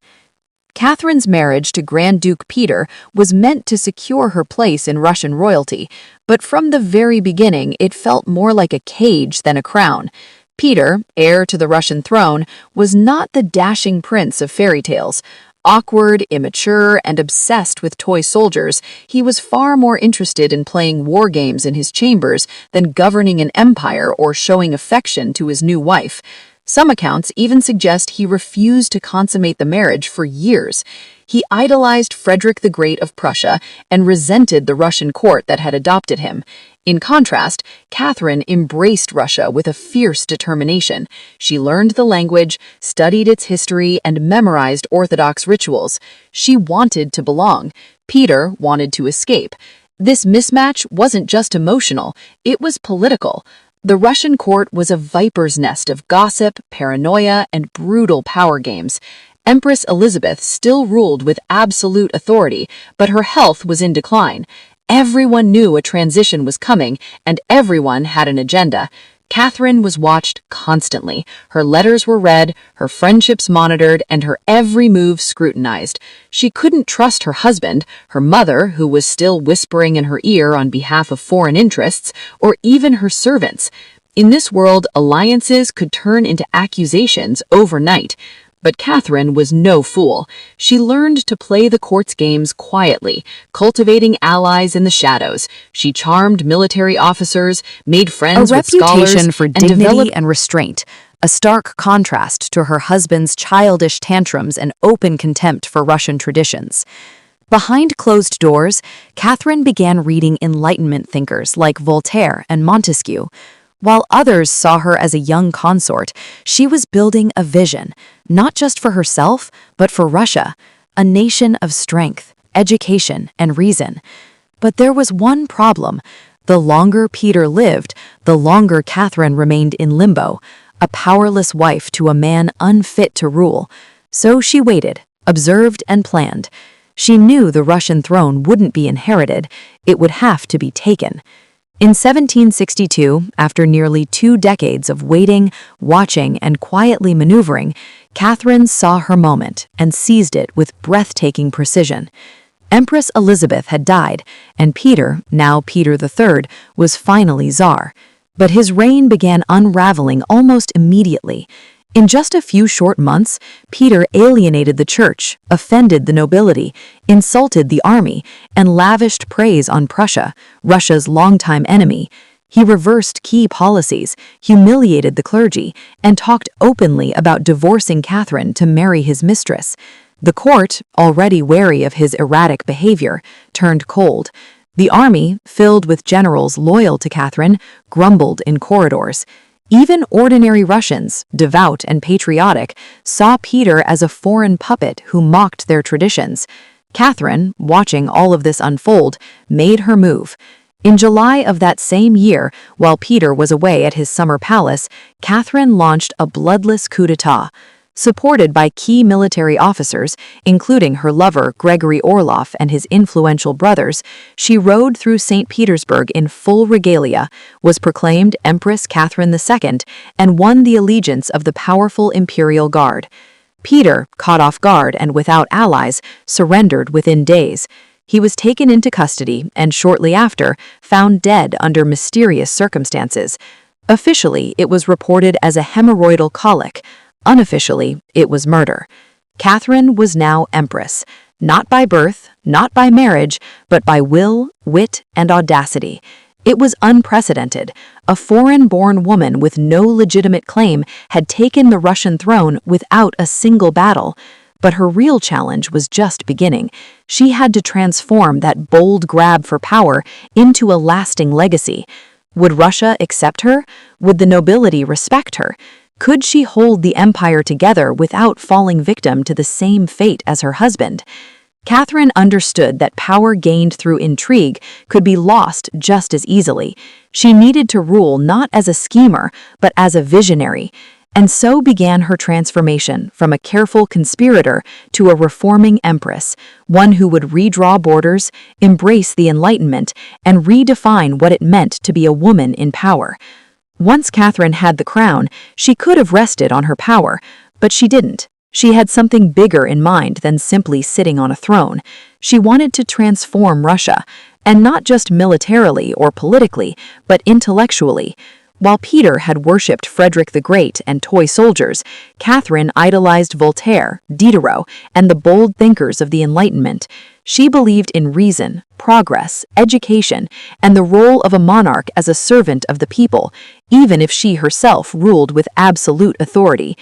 Catherine's marriage to Grand Duke Peter was meant to secure her place in Russian royalty, but from the very beginning it felt more like a cage than a crown. Peter, heir to the Russian throne, was not the dashing prince of fairy tales. Awkward, immature, and obsessed with toy soldiers, he was far more interested in playing war games in his chambers than governing an empire or showing affection to his new wife. Some accounts even suggest he refused to consummate the marriage for years. He idolized Frederick the Great of Prussia and resented the Russian court that had adopted him. In contrast, Catherine embraced Russia with a fierce determination. She learned the language, studied its history, and memorized Orthodox rituals. She wanted to belong. Peter wanted to escape. This mismatch wasn't just emotional, it was political. The Russian court was a viper's nest of gossip, paranoia, and brutal power games. Empress Elizabeth still ruled with absolute authority, but her health was in decline. Everyone knew a transition was coming, and everyone had an agenda. Catherine was watched constantly. Her letters were read, her friendships monitored, and her every move scrutinized. She couldn't trust her husband, her mother, who was still whispering in her ear on behalf of foreign interests, or even her servants. In this world, alliances could turn into accusations overnight. But Catherine was no fool. She learned to play the court's games quietly, cultivating allies in the shadows. She charmed military officers, made friends with scholars, A reputation for and dignity developed and restraint, a stark contrast to her husband's childish tantrums and open contempt for Russian traditions. Behind closed doors, Catherine began reading Enlightenment thinkers like Voltaire and Montesquieu. While others saw her as a young consort, she was building a vision, not just for herself, but for Russia, a nation of strength, education, and reason. But there was one problem. The longer Peter lived, the longer Catherine remained in limbo, a powerless wife to a man unfit to rule. So she waited, observed, and planned. She knew the Russian throne wouldn't be inherited, it would have to be taken. In 1762, after nearly 2 decades of waiting, watching, and quietly maneuvering, Catherine saw her moment and seized it with breathtaking precision. Empress Elizabeth had died, and Peter, now Peter III, was finally Tsar. But his reign began unraveling almost immediately. In just a few short months, Peter alienated the church, offended the nobility, insulted the army, and lavished praise on Prussia, Russia's longtime enemy. He reversed key policies, humiliated the clergy, and talked openly about divorcing Catherine to marry his mistress. The court, already wary of his erratic behavior, turned cold. The army, filled with generals loyal to Catherine, grumbled in corridors. Even ordinary Russians, devout and patriotic, saw Peter as a foreign puppet who mocked their traditions. Catherine, watching all of this unfold, made her move. In July of that same year, while Peter was away at his summer palace, Catherine launched a bloodless coup d'etat. Supported by key military officers, including her lover Gregory Orloff and his influential brothers, she rode through St. Petersburg in full regalia, was proclaimed Empress Catherine II, and won the allegiance of the powerful imperial guard. Peter, caught off guard and without allies, surrendered within days. He was taken into custody and shortly after found dead under mysterious circumstances. Officially, it was reported as a hemorrhoidal colic. Unofficially, it was murder. Catherine was now empress, not by birth, not by marriage, but by will, wit, and audacity. It was unprecedented. A foreign-born woman with no legitimate claim had taken the Russian throne without a single battle. But her real challenge was just beginning. She had to transform that bold grab for power into a lasting legacy. Would Russia accept her? Would the nobility respect her? Could she hold the empire together without falling victim to the same fate as her husband? Catherine understood that power gained through intrigue could be lost just as easily. She needed to rule not as a schemer, but as a visionary. And so began her transformation from a careful conspirator to a reforming empress, one who would redraw borders, embrace the Enlightenment, and redefine what it meant to be a woman in power. Once Catherine had the crown, she could have rested on her power, but she didn't. She had something bigger in mind than simply sitting on a throne. She wanted to transform Russia, and not just militarily or politically, but intellectually. While Peter had worshipped Frederick the Great and toy soldiers, Catherine idolized Voltaire, Diderot, and the bold thinkers of the Enlightenment. She believed in reason, progress, education, and the role of a monarch as a servant of the people, even if she herself ruled with absolute authority.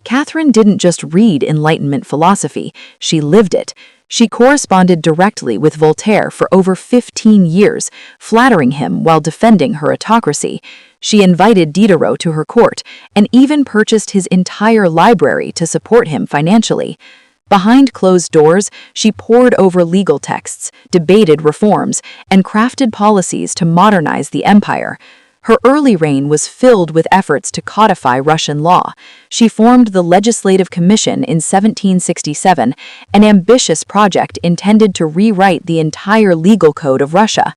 Catherine didn't just read Enlightenment philosophy, she lived it. She corresponded directly with Voltaire for over 15 years, flattering him while defending her autocracy. She invited Diderot to her court and even purchased his entire library to support him financially. Behind closed doors, she pored over legal texts, debated reforms, and crafted policies to modernize the empire. Her early reign was filled with efforts to codify Russian law. She formed the Legislative Commission in 1767, an ambitious project intended to rewrite the entire legal code of Russia.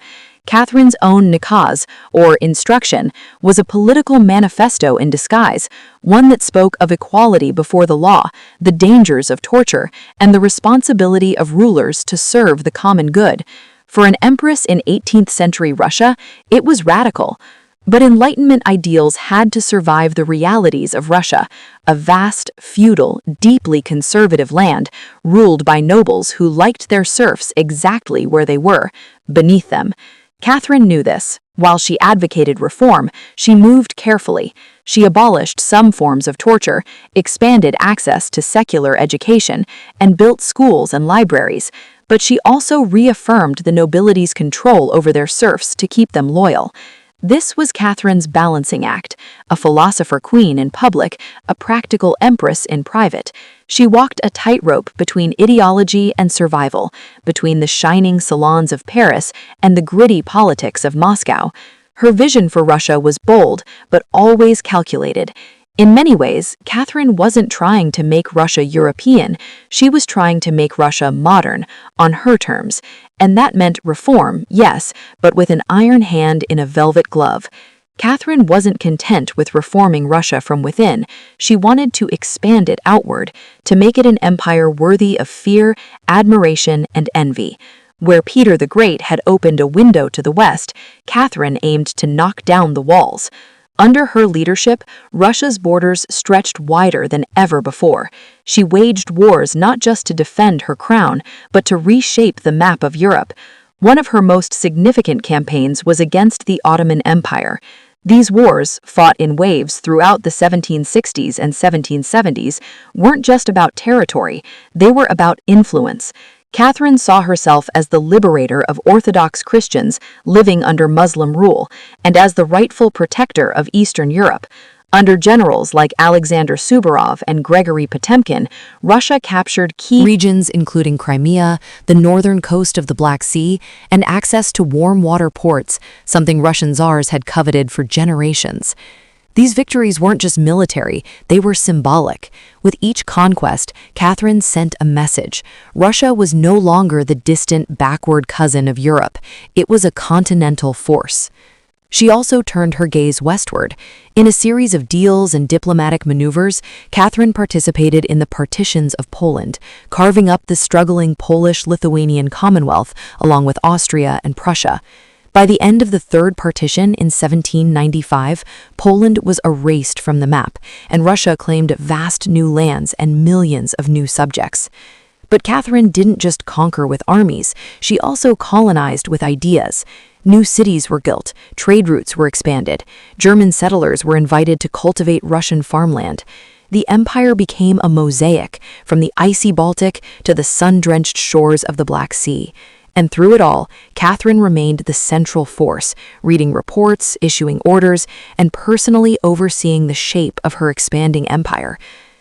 Catherine's own Nikaz, or instruction, was a political manifesto in disguise, one that spoke of equality before the law, the dangers of torture, and the responsibility of rulers to serve the common good. For an empress in 18th-century Russia, it was radical. But Enlightenment ideals had to survive the realities of Russia, a vast, feudal, deeply conservative land ruled by nobles who liked their serfs exactly where they were, beneath them. Catherine knew this. While she advocated reform, she moved carefully. She abolished some forms of torture, expanded access to secular education, and built schools and libraries. But she also reaffirmed the nobility's control over their serfs to keep them loyal. This was Catherine's balancing act, a philosopher queen in public, a practical empress in private. She walked a tightrope between ideology and survival, between the shining salons of Paris and the gritty politics of Moscow. Her vision for Russia was bold, but always calculated. In many ways, Catherine wasn't trying to make Russia European. She was trying to make Russia modern, on her terms. And that meant reform, yes, but with an iron hand in a velvet glove. Catherine wasn't content with reforming Russia from within. She wanted to expand it outward, to make it an empire worthy of fear, admiration, and envy. Where Peter the Great had opened a window to the west, Catherine aimed to knock down the walls. Under her leadership, Russia's borders stretched wider than ever before. She waged wars not just to defend her crown, but to reshape the map of Europe. One of her most significant campaigns was against the Ottoman Empire. These wars, fought in waves throughout the 1760s and 1770s, weren't just about territory, they were about influence. Catherine saw herself as the liberator of Orthodox Christians living under Muslim rule, and as the rightful protector of Eastern Europe. Under generals like Alexander Suvorov and Gregory Potemkin, Russia captured key regions including Crimea, the northern coast of the Black Sea, and access to warm water ports, something Russian czars had coveted for generations. These victories weren't just military, they were symbolic. With each conquest, Catherine sent a message. Russia was no longer the distant, backward cousin of Europe. It was a continental force. She also turned her gaze westward. In a series of deals and diplomatic maneuvers, Catherine participated in the partitions of Poland, carving up the struggling Polish-Lithuanian Commonwealth along with Austria and Prussia. By the end of the Third Partition in 1795, Poland was erased from the map, and Russia claimed vast new lands and millions of new subjects. But Catherine didn't just conquer with armies, she also colonized with ideas. New cities were built, trade routes were expanded, German settlers were invited to cultivate Russian farmland. The empire became a mosaic, from the icy Baltic to the sun-drenched shores of the Black Sea. And through it all, Catherine remained the central force, reading reports, issuing orders, and personally overseeing the shape of her expanding empire.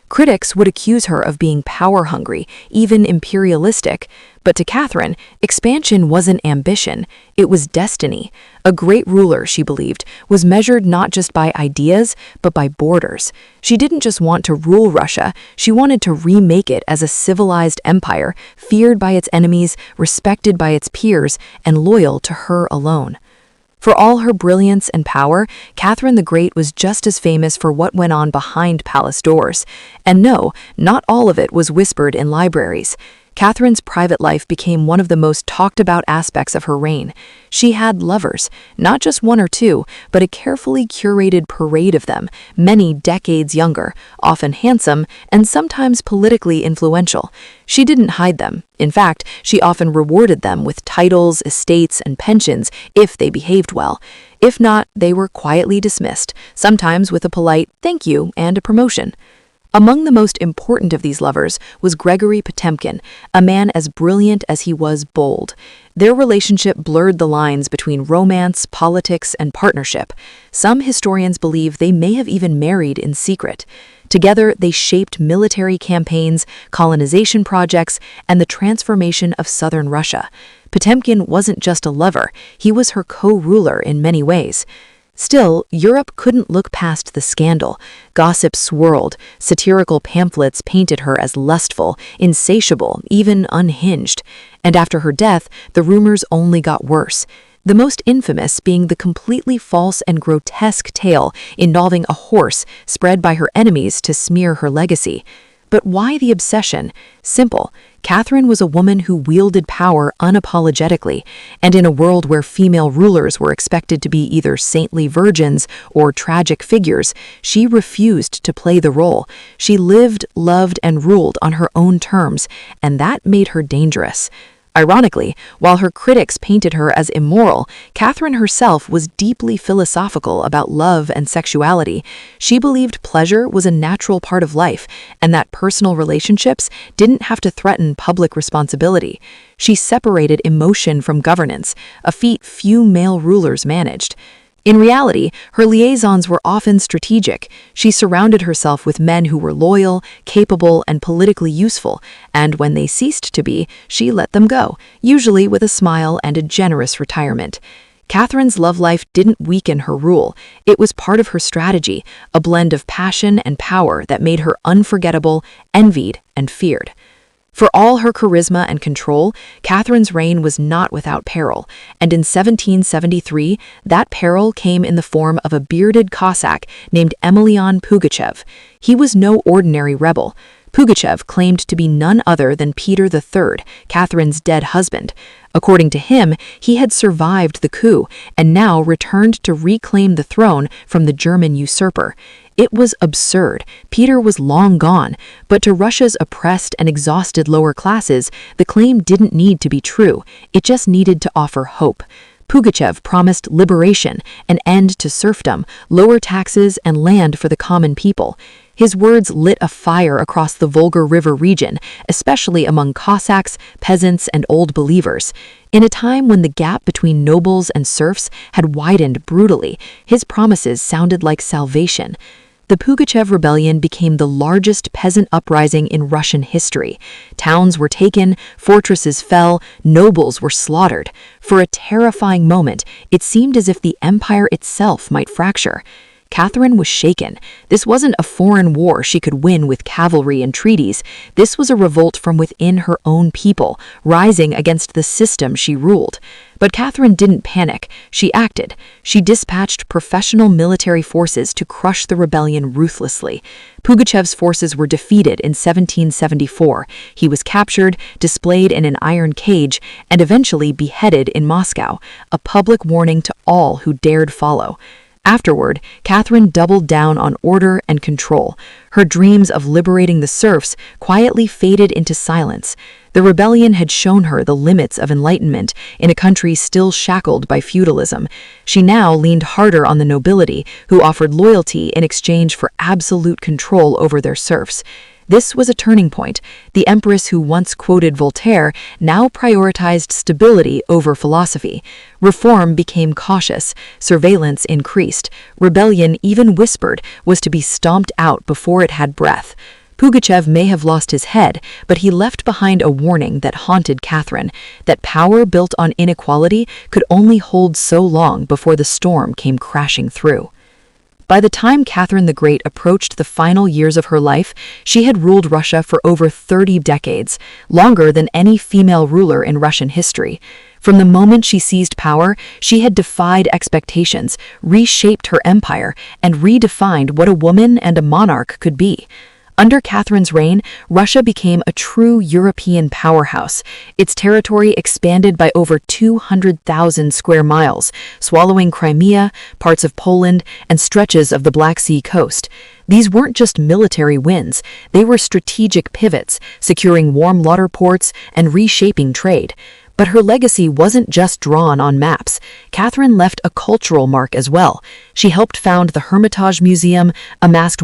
Critics would accuse her of being power-hungry, even imperialistic, but to Catherine, expansion wasn't ambition, it was destiny. A great ruler, she believed, was measured not just by ideas, but by borders. She didn't just want to rule Russia, she wanted to remake it as a civilized empire, feared by its enemies, respected by its peers, and loyal to her alone. For all her brilliance and power, Catherine the Great was just as famous for what went on behind palace doors. And no, not all of it was whispered in libraries. Catherine's private life became one of the most talked about aspects of her reign. She had lovers, not just one or two, but a carefully curated parade of them, many decades younger, often handsome, and sometimes politically influential. She didn't hide them. In fact, she often rewarded them with titles, estates, and pensions if they behaved well. If not, they were quietly dismissed, sometimes with a polite thank you and a promotion. Among the most important of these lovers was Gregory Potemkin, a man as brilliant as he was bold. Their relationship blurred the lines between romance, politics, and partnership. Some historians believe they may have even married in secret. Together, they shaped military campaigns, colonization projects, and the transformation of southern Russia. Potemkin wasn't just a lover, he was her co-ruler in many ways. Still, Europe couldn't look past the scandal. Gossip swirled, satirical pamphlets painted her as lustful, insatiable, even unhinged. And after her death, the rumors only got worse. The most infamous being the completely false and grotesque tale involving a horse spread by her enemies to smear her legacy. But why the obsession? Simple. Catherine was a woman who wielded power unapologetically, and in a world where female rulers were expected to be either saintly virgins or tragic figures, she refused to play the role. She lived, loved, and ruled on her own terms, and that made her dangerous. Ironically, while her critics painted her as immoral, Catherine herself was deeply philosophical about love and sexuality. She believed pleasure was a natural part of life, and that personal relationships didn't have to threaten public responsibility. She separated emotion from governance, a feat few male rulers managed. In reality, her liaisons were often strategic. She surrounded herself with men who were loyal, capable, and politically useful, and when they ceased to be, she let them go, usually with a smile and a generous retirement. Catherine's love life didn't weaken her rule. It was part of her strategy, a blend of passion and power that made her unforgettable, envied, and feared. For all her charisma and control, Catherine's reign was not without peril, and in 1773, that peril came in the form of a bearded Cossack named Emelian Pugachev. He was no ordinary rebel. Pugachev claimed to be none other than Peter III, Catherine's dead husband. According to him, he had survived the coup and now returned to reclaim the throne from the German usurper. It was absurd. Peter was long gone, but to Russia's oppressed and exhausted lower classes, the claim didn't need to be true. It just needed to offer hope. Pugachev promised liberation, an end to serfdom, lower taxes, and land for the common people. His words lit a fire across the Volga River region, especially among Cossacks, peasants, and old believers. In a time when the gap between nobles and serfs had widened brutally, his promises sounded like salvation. The Pugachev rebellion became the largest peasant uprising in Russian history. Towns were taken, fortresses fell, nobles were slaughtered. For a terrifying moment, it seemed as if the empire itself might fracture. Catherine was shaken. This wasn't a foreign war she could win with cavalry and treaties. This was a revolt from within her own people, rising against the system she ruled. But Catherine didn't panic. She acted. She dispatched professional military forces to crush the rebellion ruthlessly. Pugachev's forces were defeated in 1774. He was captured, displayed in an iron cage, and eventually beheaded in Moscow, a public warning to all who dared follow. Afterward, Catherine doubled down on order and control. Her dreams of liberating the serfs quietly faded into silence. The rebellion had shown her the limits of enlightenment in a country still shackled by feudalism. She now leaned harder on the nobility, who offered loyalty in exchange for absolute control over their serfs. This was a turning point. The empress who once quoted Voltaire now prioritized stability over philosophy. Reform became cautious, surveillance increased, rebellion, even whispered, was to be stomped out before it had breath. Pugachev may have lost his head, but he left behind a warning that haunted Catherine, that power built on inequality could only hold so long before the storm came crashing through. By the time Catherine the Great approached the final years of her life, she had ruled Russia for over 30 decades, longer than any female ruler in Russian history. From the moment she seized power, she had defied expectations, reshaped her empire, and redefined what a woman and a monarch could be. Under Catherine's reign, Russia became a true European powerhouse. Its territory expanded by over 200,000 square miles, swallowing Crimea, parts of Poland, and stretches of the Black Sea coast. These weren't just military wins, they were strategic pivots, securing warm water ports and reshaping trade. But her legacy wasn't just drawn on maps. Catherine left a cultural mark as well. She helped found the Hermitage Museum, amassed